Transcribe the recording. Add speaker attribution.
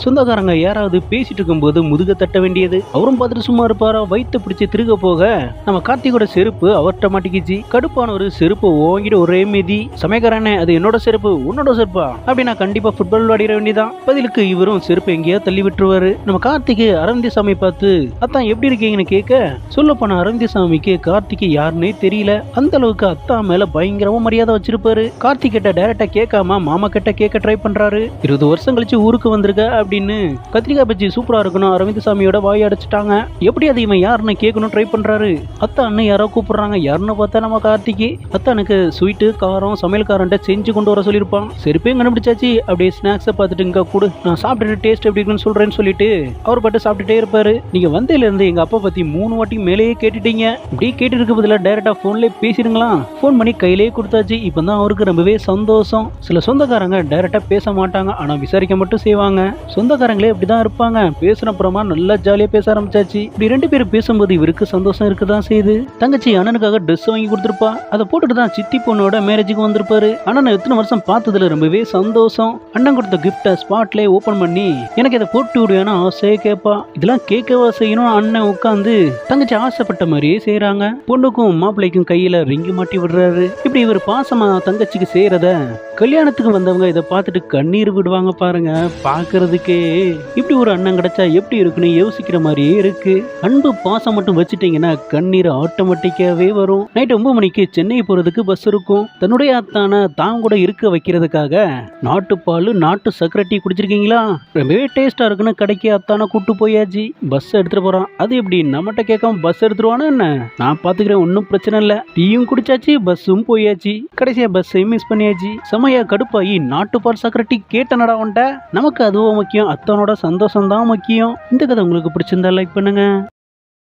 Speaker 1: சொந்தக்காரங்க யாராவது பேசிட்டு இருக்கும்போது முதுக தட்ட வேண்டியது. அவரும் பார்த்துட்டு சும்மா இருப்பாரா? வயிற்று பிடிச்சி திருக போக நம்ம கார்த்திகோட செருப்பு அவர்கிட்ட மாட்டிக்கிச்சு. கடுப்பான ஒரு செருப்பு ஓங்கிட்டு ஒரே மீதி. சமயக்காரனே, அது என்னோட செருப்பு, உன்னோட செருப்பா அப்படி நான் கண்டிப்பா ஃபுட்பால் விளையாடிட வேண்டியதான். பதிலுக்கு இவரும் செருப்பு எங்கேயா தள்ளி விட்டுருவாரு. நம்ம கார்த்திக் அரவிந்த் சாமி பார்த்து அத்தான் எப்படி இருக்கீங்கன்னு கேட்க, சொல்ல போன அரவிந்த் சாமிக்கு கார்த்திக் யாருன்னே தெரியல. அந்த அளவுக்கு அத்தா மேல பயங்கரமா மரியாதை வச்சிருப்பாரு. கார்த்திக் கிட்ட டைரக்டா கேட்காம மாமா கிட்ட கேட்க ட்ரை பண்றாரு. 20 வருஷம் கழிச்சு ஊருக்கு வந்திருக்க அப்படின்னு. கத்திரிக்காய் பஜ்ஜி சூப்பரா இருக்கணும் அரவிந்த் சாமியோட வாய் அடைச்சிட்டாங்க. எப்படி அது இவன் யாருன்னு கேட்கணும் ட்ரை பண்றாரு. அத்தான்னு யாரோ கூப்பிடுறாங்க. யாருன்னு பார்த்தா நம்ம கார்த்திக். அத்தானுக்கு ஸ்வீட்டு காரம் சமையல்காரன்ட்ட செஞ்சு கொண்டு வர சொல்லியிருப்பான். செருப்பையும் கண்டுபிடிச்சாச்சு. அப்படியே ஸ்நாக்ஸை பார்த்துட்டு இங்க கொடு, நான் சாப்பிட்டுட்டு டேஸ்ட் எப்படி இருக்குன்னு சொல்றேன்னு சொல்லிட்டு அவர் பாட்டு சாப்பிட்டுட்டே இருப்பாரு. நீங்க வந்ததுல இருந்து எங்க அப்பா பத்தி 3 வாட்டி மேலேயே கேட்டுட்டீங்க. இப்படி கேட்டு இருக்க பதில டைரக்டா போன்லயே பேசிடுங்களா. போன் பண்ணி கையிலேயே கொடுத்தாச்சு. இப்பதான் அவருக்கு ரொம்பவே சந்தோஷம். சில சொந்தக்காரங்க டைரக்டா பேச மாட்டாங்க, ஆனா விசாரிக்க மட்டும் செய்வாங்க. சொந்தக்காரங்களே இப்படிதான் இருப்பாங்க. பேசுன அப்புறமா நல்லா ஜாலியா பேச ஆரம்பிச்சாச்சு. இப்படி 2 பேரும் பேசும்போது இவருக்கு சந்தோஷம் இருக்குதான் செய்யுது. தங்கச்சி அண்ணனுக்காக ட்ரெஸ் வாங்கி கொடுத்துருப்பா. அதை போட்டுட்டு தான் சித்தி பொண்ணோட மேரேஜுக்கு வந்திருப்பாரு. அண்ணன் எத்தனை வருஷம் பார்த்ததுல ரொம்பவே சந்தோஷம். அண்ணன் கொடுத்த கிஃப்ட ஸ்பாட்லயே ஓபன் பண்ணி எனக்கு இதை போட்டு விடுவேன்னு ஆசையே கேட்பா. இதெல்லாம் கேட்கவா செய்யணும். அண்ணன் உட்காந்து தங்கச்சி ஆசைப்பட்ட மாதிரியே செய்யறாங்க. பொண்ணுக்கும் மாப்பிள்ளைக்கும் கையில ரிங்கி மாட்டி விடுறாரு. இப்படி இவர் பாசமா தங்கச்சிக்கு செய்யறத கல்யாணத்துக்கு வந்தவங்க இதை பார்த்துட்டு கண்ணீர் விடுவாங்க பாருங்க. பாக்குறதுக்கே இப்படி ஒரு அண்ணன் கிடைச்சா எப்படி இருக்குன்னு யோசிக்கிற மாதிரியே இருக்கு. அன்பு பாசம் மட்டும் வச்சுட்டீங்கன்னா கண்ணீர் ஆட்டோமேட்டிக்காவே வரும். நைட் 9 மணிக்கு சென்னை போறதுக்கு பஸ் இருக்கும். தன்னுடைய அத்தான தான் கூட இருக்க வைக்கிறதுக்காக நாட்டு பால் நாட்டு சக்கரை டீ குடிச்சிருக்கீங்களா, ரொம்பவே டேஸ்டா இருக்குன்னு கடைக்கு அத்தான கூட்டு போயாச்சு. பஸ் எடுத்துட்டு போறான். அது எப்படி நம்மகிட்ட கேட்காம பஸ் எடுத்துருவானா என்ன? நான் பாத்துக்கிறேன், ஒன்னும் பிரச்சனை இல்ல. டீயும் குடிச்சாச்சு, பஸ்ஸும் போயாச்சு. கடைசியா பஸ்ஸையும் மிஸ் பண்ணியாச்சு. செமையா கடுப்பாயி நாட்டுப்பால் சக்கரை டீ கேட்டனடா வந்துட்ட. நமக்கு அதுவும் முக்கியம், அத்தனோட சந்தோஷம் தான் முக்கியம். இந்த கதை உங்களுக்கு பிடிச்சிருந்தா லைக் பண்ணுங்க.